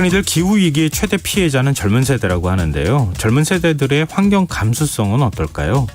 흔히들 기후위기의 최대 피해자는 젊은 세대라고 하는데요. 젊은 세대들의 환경 감수성은 어떨까요?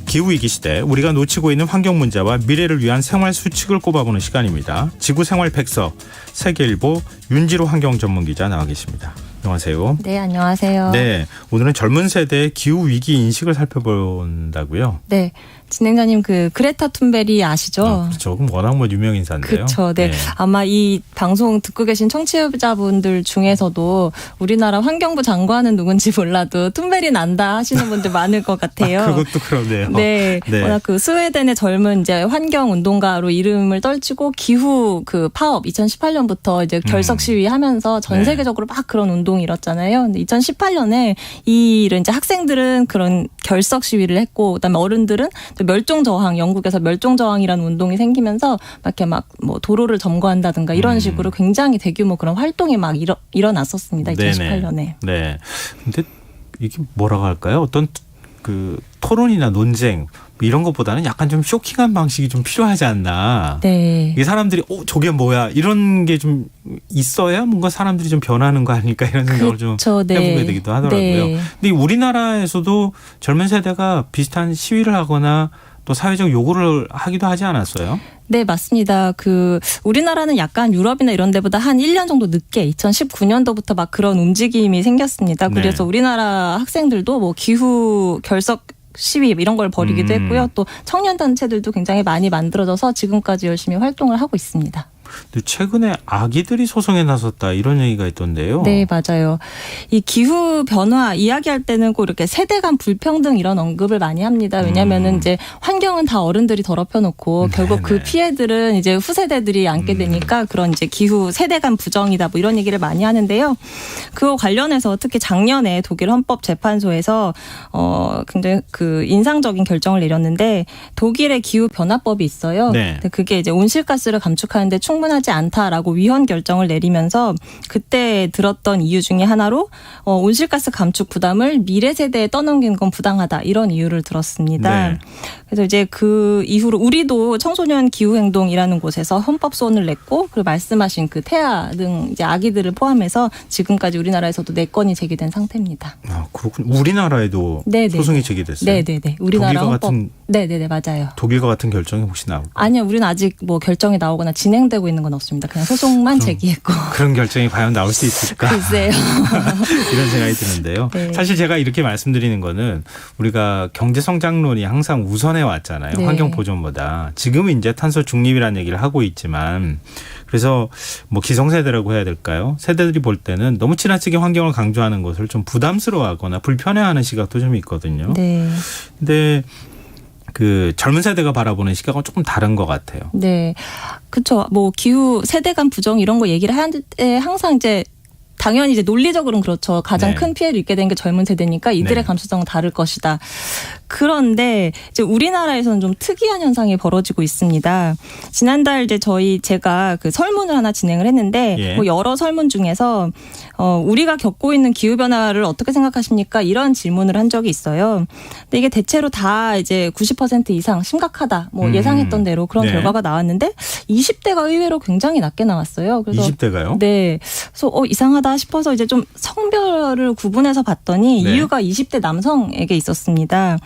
기후위기 시대 우리가 놓치고 있는 환경 문제와 미래를 위한 생활 수칙을 꼽아보는 시간입니다. 지구생활 백서 세계일보 윤지로 환경 전문기자 나와 계십니다. 안녕하세요. 네, 안녕하세요. 네, 오늘은 젊은 세대의 기후위기 인식을 살펴본다고요? 네. 진행자님 그레타 툰베리 아시죠? 그렇죠. 워낙 유명 인사인데요. 그렇죠. 네. 아마 이 방송 듣고 계신 청취자분들 중에서도 우리나라 환경부 장관은 누군지 몰라도 툰베리 난다 하시는 분들 많을 것 같아요. 그것도 그러네요. 네. 워낙 스웨덴의 젊은 이제 환경 운동가로 이름을 떨치고 기후 파업 2018년부터 이제 결석 시위하면서 전 세계적으로 막 그런 운동이 일었잖아요. 근데 2018년에 이 이제 학생들은 그런 결석 시위를 했고, 그다음에 어른들은 멸종 저항, 영국에서 멸종 저항이라는 운동이 생기면서 이렇게 도로를 점거한다든가 이런 식으로 굉장히 대규모 그런 활동이 일어났었습니다. 2018년에. 네. 근데 이게 뭐라고 할까요? 어떤 토론이나 논쟁 이런 것보다는 약간 좀 쇼킹한 방식이 좀 필요하지 않나. 네. 이 사람들이 저게 뭐야 이런 게 좀 있어야 뭔가 사람들이 좀 변하는 거 아닐까 이런 생각을 좀 해보게 되기도 하더라고요. 네. 근데 우리나라에서도 젊은 세대가 비슷한 시위를 하거나 또 사회적 요구를 하기도 하지 않았어요? 네, 맞습니다. 우리나라는 약간 유럽이나 이런 데보다 한 1년 정도 늦게 2019년도부터 막 그런 움직임이 생겼습니다. 그래서 우리나라 학생들도 기후 결석 시위 이런 걸 벌이기도 했고요. 또 청년단체들도 굉장히 많이 만들어져서 지금까지 열심히 활동을 하고 있습니다. 근데 최근에 아기들이 소송에 나섰다 이런 얘기가 있던데요. 네, 맞아요. 이 기후 변화 이야기할 때는 꼭 이렇게 세대 간 불평등 이런 언급을 많이 합니다. 왜냐하면은 이제 환경은 다 어른들이 더럽혀놓고 결국 그 피해들은 이제 후세대들이 안게 되니까 그런 이제 기후 세대 간 부정이다 뭐 이런 얘기를 많이 하는데요. 그거 관련해서 특히 작년에 독일 헌법재판소에서 굉장히 인상적인 결정을 내렸는데 독일의 기후 변화법이 있어요. 네. 그게 이제 온실가스를 감축하는데 충분하지 않다라고 위헌 결정을 내리면서 그때 들었던 이유 중에 하나로 온실가스 감축 부담을 미래 세대에 떠넘기는 건 부당하다 이런 이유를 들었습니다. 네. 그래서 이제 그 이후로 우리도 청소년 기후행동이라는 곳에서 헌법 소원을 냈고 그리고 말씀하신 태아 등 이제 아기들을 포함해서 지금까지 우리나라에서도 4건이 제기된 상태입니다. 아, 그렇군요. 우리나라에도 소송이 제기됐어요? 네네네. 우리나라 독일과 헌법. 네네네, 맞아요. 독일과 같은 결정이 혹시 나올까요? 아니요. 우리는 아직 결정이 나오거나 진행되고 있는 건 없습니다. 그냥 소송만 제기했고. 그런 결정이 과연 나올 수 있을까? 글쎄요. 이런 생각이 드는데요. 네. 사실 제가 이렇게 말씀드리는 거는 우리가 경제성장론이 항상 우선해 왔잖아요. 네. 환경 보존보다. 지금은 이제 탄소 중립이라는 얘기를 하고 있지만 그래서 기성세대라고 해야 될까요? 세대들이 볼 때는 너무 지나치게 환경을 강조하는 것을 좀 부담스러워하거나 불편해하는 시각도 좀 있거든요. 네. 근데 젊은 세대가 바라보는 시각은 조금 다른 것 같아요. 네. 그렇죠. 기후 세대 간 부정 이런 거 얘기를 할 때 항상 이제 당연히 이제 논리적으로는 그렇죠. 가장 큰 피해를 입게 된 게 젊은 세대니까 이들의 감수성은 다를 것이다. 그런데 이제 우리나라에서는 좀 특이한 현상이 벌어지고 있습니다. 지난달 이제 제가 설문을 하나 진행을 했는데 여러 설문 중에서 우리가 겪고 있는 기후 변화를 어떻게 생각하십니까? 이런 질문을 한 적이 있어요. 근데 이게 대체로 다 이제 90% 이상 심각하다. 예상했던 대로 그런 결과가 나왔는데 20대가 의외로 굉장히 낮게 나왔어요. 그래서 20대가요? 네. 그래서 이상하다 싶어서 이제 좀 성별을 구분해서 봤더니 이유가 20대 남성에게 있었습니다.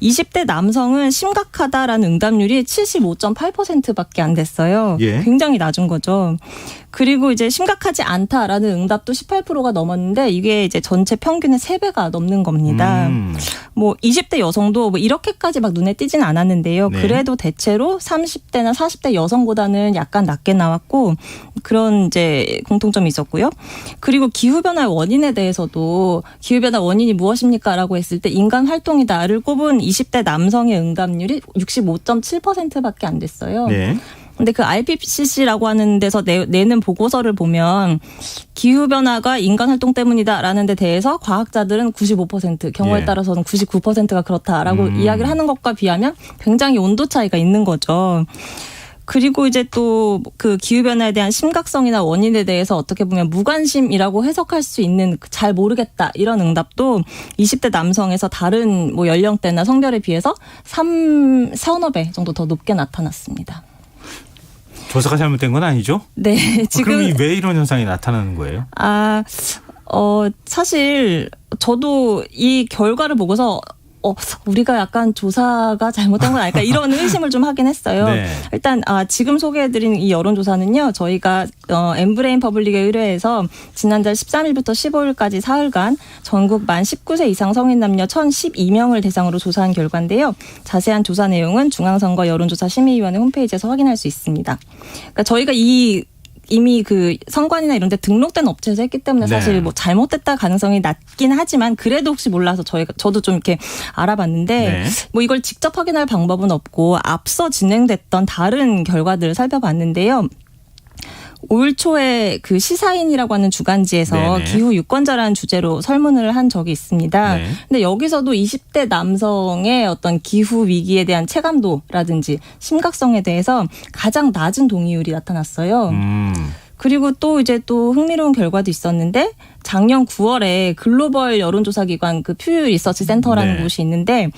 20대 남성은 심각하다라는 응답률이 75.8%밖에 안 됐어요. 굉장히 낮은 거죠. 그리고 이제 심각하지 않다라는 응답도 18%가 넘었는데 이게 이제 전체 평균의 3배가 넘는 겁니다. 20대 여성도 이렇게까지 눈에 띄진 않았는데요. 그래도 대체로 30대나 40대 여성보다는 약간 낮게 나왔고 그런 이제 공통점이 있었고요. 그리고 기후변화의 원인에 대해서도 기후변화 원인이 무엇입니까라고 했을 때 인간 활동이다를 꼽은 20대 남성의 응답률이 65.7%밖에 안 됐어요. 네. 근데 IPCC라고 하는 데서 내는 보고서를 보면 기후변화가 인간 활동 때문이다라는 데 대해서 과학자들은 95%, 경우에 따라서는 99%가 그렇다라고 이야기를 하는 것과 비하면 굉장히 온도 차이가 있는 거죠. 그리고 이제 또 기후변화에 대한 심각성이나 원인에 대해서 어떻게 보면 무관심이라고 해석할 수 있는 잘 모르겠다 이런 응답도 20대 남성에서 다른 연령대나 성별에 비해서 서너 배 정도 더 높게 나타났습니다. 조사가 잘못된 건 아니죠? 네, 지금 그럼 왜 이런 현상이 나타나는 거예요? 사실 저도 이 결과를 보고서 우리가 약간 조사가 잘못된 건 아닐까 이런 의심을 좀 하긴 했어요. 네. 일단 지금 소개해드린 이 여론조사는요. 저희가 엠브레인 퍼블릭에 의뢰해서 지난달 13일부터 15일까지 사흘간 전국 만 19세 이상 성인 남녀 1,012명을 대상으로 조사한 결과인데요. 자세한 조사 내용은 중앙선거 여론조사심의위원회 홈페이지에서 확인할 수 있습니다. 그러니까 저희가 이미 그 선관위나 이런 데 등록된 업체에서 했기 때문에 사실 뭐 잘못됐다 가능성이 낮긴 하지만 그래도 혹시 몰라서 저도 좀 이렇게 알아봤는데 뭐 이걸 직접 확인할 방법은 없고 앞서 진행됐던 다른 결과들을 살펴봤는데요. 올 초에 그 시사인이라고 하는 주간지에서 기후 유권자라는 주제로 설문을 한 적이 있습니다. 근데 여기서도 20대 남성의 어떤 기후 위기에 대한 체감도라든지 심각성에 대해서 가장 낮은 동의율이 나타났어요. 그리고 또 이제 또 흥미로운 결과도 있었는데 작년 9월에 글로벌 여론조사 기관 그 퓨 리서치 센터라는 곳이 있는데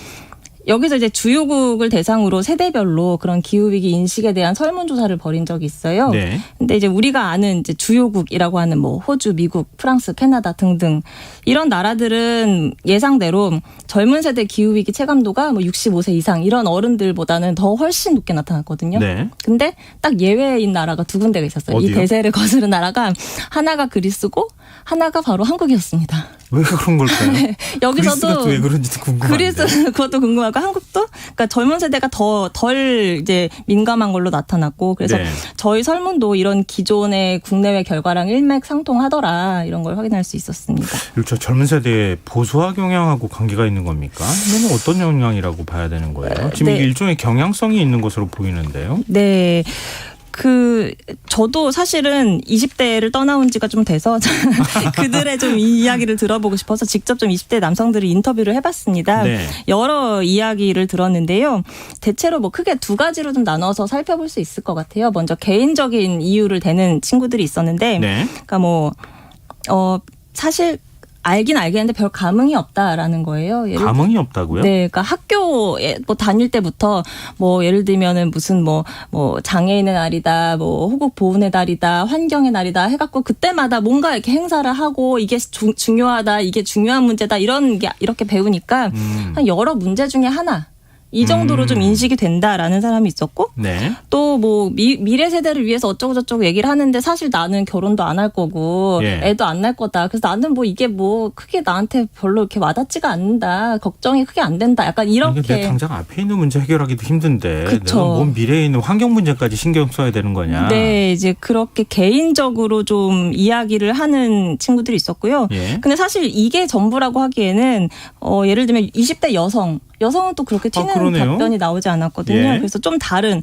여기서 이제 주요국을 대상으로 세대별로 그런 기후위기 인식에 대한 설문조사를 벌인 적이 있어요. 근데 이제 우리가 아는 이제 주요국이라고 하는 뭐 호주, 미국, 프랑스, 캐나다 등등 이런 나라들은 예상대로 젊은 세대 기후위기 체감도가 뭐 65세 이상 이런 어른들보다는 더 훨씬 높게 나타났거든요. 근데 딱 예외인 나라가 두 군데가 있었어요. 어디요? 이 대세를 거스른 나라가 하나가 그리스고 하나가 바로 한국이었습니다. 왜 그런 걸까요? 여기서도 그리스가 또 왜 그런지도 궁금한데. 그리스 그것도 궁금하고 한국도 그러니까 젊은 세대가 덜 이제 민감한 걸로 나타났고 그래서 저희 설문도 이런 기존의 국내외 결과랑 일맥상통하더라 이런 걸 확인할 수 있었습니다. 그렇죠. 젊은 세대의 보수화 경향하고 관계가 있는 겁니까? 이건 어떤 영향이라고 봐야 되는 거예요? 지금 이게 일종의 경향성이 있는 것으로 보이는데요. 네. 저도 사실은 20대를 떠나온 지가 좀 돼서 그들의 좀 이야기를 들어보고 싶어서 직접 좀 20대 남성들을 인터뷰를 해봤습니다. 여러 이야기를 들었는데요. 대체로 뭐 크게 두 가지로 좀 나눠서 살펴볼 수 있을 것 같아요. 먼저 개인적인 이유를 대는 친구들이 있었는데, 그러니까 사실 알긴 알겠는데 별 감흥이 없다라는 거예요. 감흥이 없다고요? 네, 그러니까 학교에 뭐 다닐 때부터 뭐 예를 들면은 무슨 뭐 장애인의 날이다, 뭐 호국 보훈의 날이다, 환경의 날이다 해갖고 그때마다 뭔가 이렇게 행사를 하고 이게 중요하다, 이게 중요한 문제다 이런 게 이렇게 배우니까 한 여러 문제 중에 하나. 이 정도로 좀 인식이 된다라는 사람이 있었고 또 뭐 미래 세대를 위해서 어쩌고 저쩌고 얘기를 하는데 사실 나는 결혼도 안 할 거고 애도 안 낳을 거다. 그래서 나는 뭐 이게 뭐 크게 나한테 별로 이렇게 와닿지가 않는다. 걱정이 크게 안 된다. 약간 이렇게. 내 당장 앞에 있는 문제 해결하기도 힘든데 내가 뭔 미래에 있는 환경 문제까지 신경 써야 되는 거냐. 네. 이제 그렇게 개인적으로 좀 이야기를 하는 친구들이 있었고요. 근데 사실 이게 전부라고 하기에는 예를 들면 20대 여성은 또 그렇게 튀는 답변이 나오지 않았거든요. 그래서 좀 다른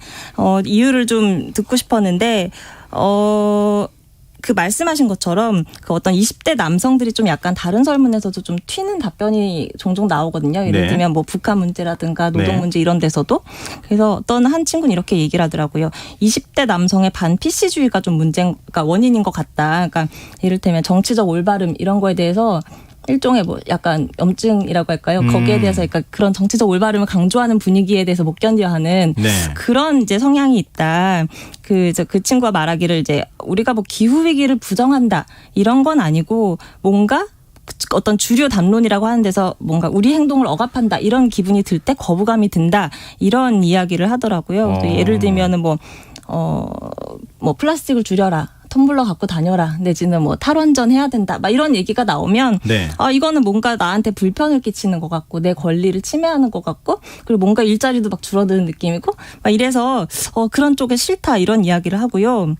이유를 좀 듣고 싶었는데 그 말씀하신 것처럼 그 어떤 20대 남성들이 좀 약간 다른 설문에서도 좀 튀는 답변이 종종 나오거든요. 예를 들면 뭐 북한 문제라든가 노동 문제 이런 데서도. 그래서 어떤 한 친구는 이렇게 얘기를 하더라고요. 20대 남성의 반 PC주의가 좀 문제가 원인인 것 같다. 그러니까 이를테면 정치적 올바름 이런 거에 대해서 일종의 뭐 약간 염증이라고 할까요? 거기에 대해서 그러니까 그런 정치적 올바름을 강조하는 분위기에 대해서 못 견뎌하는 그런 이제 성향이 있다. 그 친구가 말하기를 이제 우리가 뭐 기후 위기를 부정한다 이런 건 아니고 뭔가 어떤 주류 담론이라고 하는 데서 뭔가 우리 행동을 억압한다 이런 기분이 들 때 거부감이 든다 이런 이야기를 하더라고요. 예를 들면은 뭐 플라스틱을 줄여라. 텀블러 갖고 다녀라. 내지는 뭐 탈원전 해야 된다. 막 이런 얘기가 나오면 이거는 뭔가 나한테 불편을 끼치는 것 같고 내 권리를 침해하는 것 같고 그리고 뭔가 일자리도 막 줄어드는 느낌이고 막 이래서 그런 쪽에 싫다 이런 이야기를 하고요.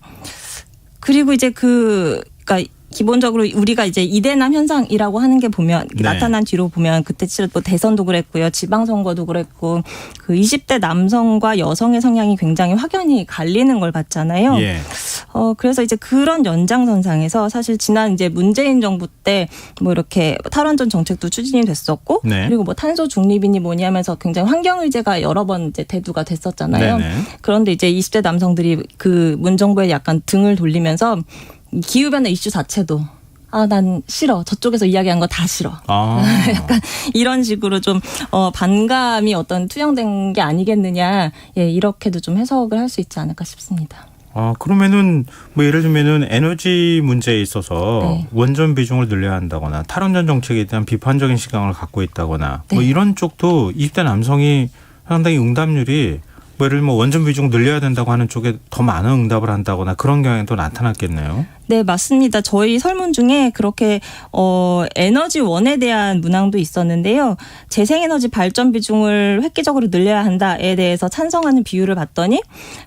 그리고 이제 그러니까 기본적으로 우리가 이제 이대남 현상이라고 하는 게 보면 나타난 뒤로 보면 그때 뭐 대선도 그랬고요. 지방선거도 그랬고 그 20대 남성과 여성의 성향이 굉장히 확연히 갈리는 걸 봤잖아요. 그래서 이제 그런 연장선상에서 사실 지난 이제 문재인 정부 때 뭐 이렇게 탈원전 정책도 추진이 됐었고 그리고 뭐 탄소 중립이니 뭐니 하면서 굉장히 환경 의제가 여러 번 이제 대두가 됐었잖아요. 그런데 이제 20대 남성들이 그 문정부에 약간 등을 돌리면서 기후변화 이슈 자체도 난 싫어. 저쪽에서 이야기한 거 다 싫어. 약간 이런 식으로 좀 반감이 어떤 투영된 게 아니겠느냐. 이렇게도 좀 해석을 할 수 있지 않을까 싶습니다. 그러면은 뭐 예를 들면은 에너지 문제에 있어서 네. 원전 비중을 늘려야 한다거나 탈원전 정책에 대한 비판적인 시각을 갖고 있다거나 네. 뭐 이런 쪽도 20대 남성이 상당히 응답률이 뭐 예를 들면 원전 비중 늘려야 된다고 하는 쪽에 더 많은 응답을 한다거나 그런 경향도 나타났겠네요. 네, 맞습니다. 저희 설문 중에 그렇게 에너지원에 대한 문항도 있었는데요. 재생에너지 발전 비중을 획기적으로 늘려야 한다에 대해서 찬성하는 비율을 봤더니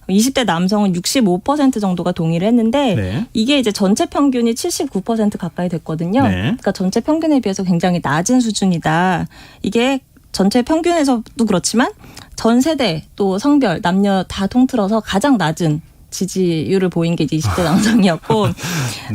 20대 남성은 65% 정도가 동의를 했는데 네. 이게 이제 전체 평균이 79% 가까이 됐거든요. 네. 그러니까 전체 평균에 비해서 굉장히 낮은 수준이다. 이게 전체 평균에서도 그렇지만 전 세대 또 성별 남녀 다 통틀어서 가장 낮은 지지율을 보인 게 이제 20대 남성이었고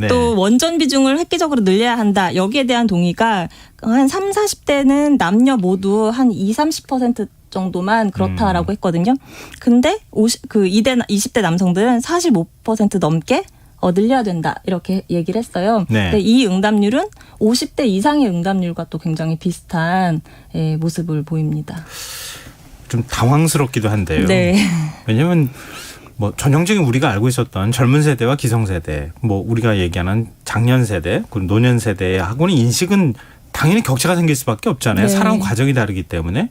네. 또 원전 비중을 획기적으로 늘려야 한다. 여기에 대한 동의가 한 3, 40대는 남녀 모두 한 30% 정도만 그렇다라고 했거든요. 근데 20대 남성들은 45% 넘게 늘려야 된다 이렇게 얘기를 했어요. 네. 근데 이 응답률은 50대 이상의 응답률과 또 굉장히 비슷한 모습을 보입니다. 좀 당황스럽기도 한데요. 네. 왜냐하면 뭐 전형적인 우리가 알고 있었던 젊은 세대와 기성세대, 뭐 우리가 얘기하는 장년 세대, 그리고 노년 세대하고는 인식은 당연히 격차가 생길 수밖에 없잖아요. 네. 살아온 과정이 다르기 때문에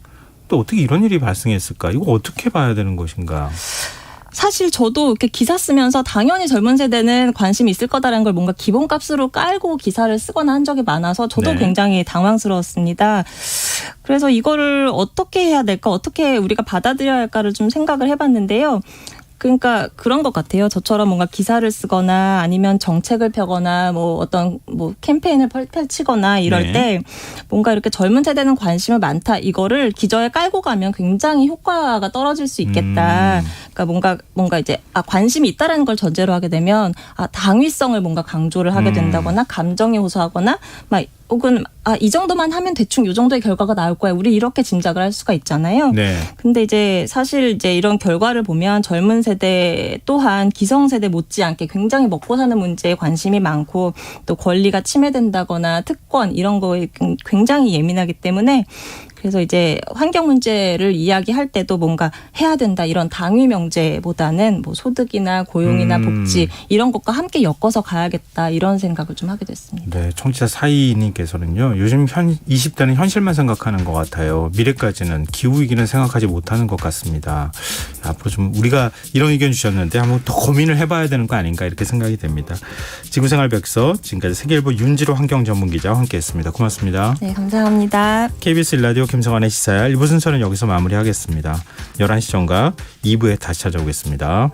또 어떻게 이런 일이 발생했을까? 이거 어떻게 봐야 되는 것인가? 사실 저도 이렇게 기사 쓰면서 당연히 젊은 세대는 관심이 있을 거다라는 걸 뭔가 기본값으로 깔고 기사를 쓰거나 한 적이 많아서 저도 네. 굉장히 당황스러웠습니다. 그래서 이거를 어떻게 해야 될까, 어떻게 우리가 받아들여야 할까를 좀 생각을 해봤는데요. 그러니까 그런 것 같아요. 저처럼 뭔가 기사를 쓰거나 아니면 정책을 펴거나 뭐 어떤 뭐 캠페인을 펼치거나 이럴 네. 때 뭔가 이렇게 젊은 세대는 관심이 많다. 이거를 기저에 깔고 가면 굉장히 효과가 떨어질 수 있겠다. 그러니까 뭔가 이제 관심이 있다라는 걸 전제로 하게 되면 당위성을 뭔가 강조를 하게 된다거나 감정에 호소하거나 막 혹은 이 정도만 하면 대충 이 정도의 결과가 나올 거야. 우리 이렇게 짐작을 할 수가 있잖아요. 네. 근데 이제 사실 이제 이런 결과를 보면 젊은 세대 또한 기성세대 못지않게 굉장히 먹고 사는 문제에 관심이 많고 또 권리가 침해된다거나 특권 이런 거에 굉장히 예민하기 때문에 그래서 이제 환경 문제를 이야기할 때도 뭔가 해야 된다 이런 당위 명제보다는 뭐 소득이나 고용이나 복지 이런 것과 함께 엮어서 가야겠다 이런 생각을 좀 하게 됐습니다. 네, 청취자 사이님께서는요. 요즘 20대는 현실만 생각하는 것 같아요. 미래까지는 기후위기는 생각하지 못하는 것 같습니다. 앞으로 좀 우리가 이런 의견 주셨는데 한번 더 고민을 해봐야 되는 거 아닌가 이렇게 생각이 됩니다. 지구생활 백서 지금까지 세계일보 윤지로 환경전문기자와 함께했습니다. 고맙습니다. 네, 감사합니다. KBS 일라디오 김성환의 시사야 1부 순서는 여기서 마무리하겠습니다. 11시 전과 2부에 다시 찾아오겠습니다.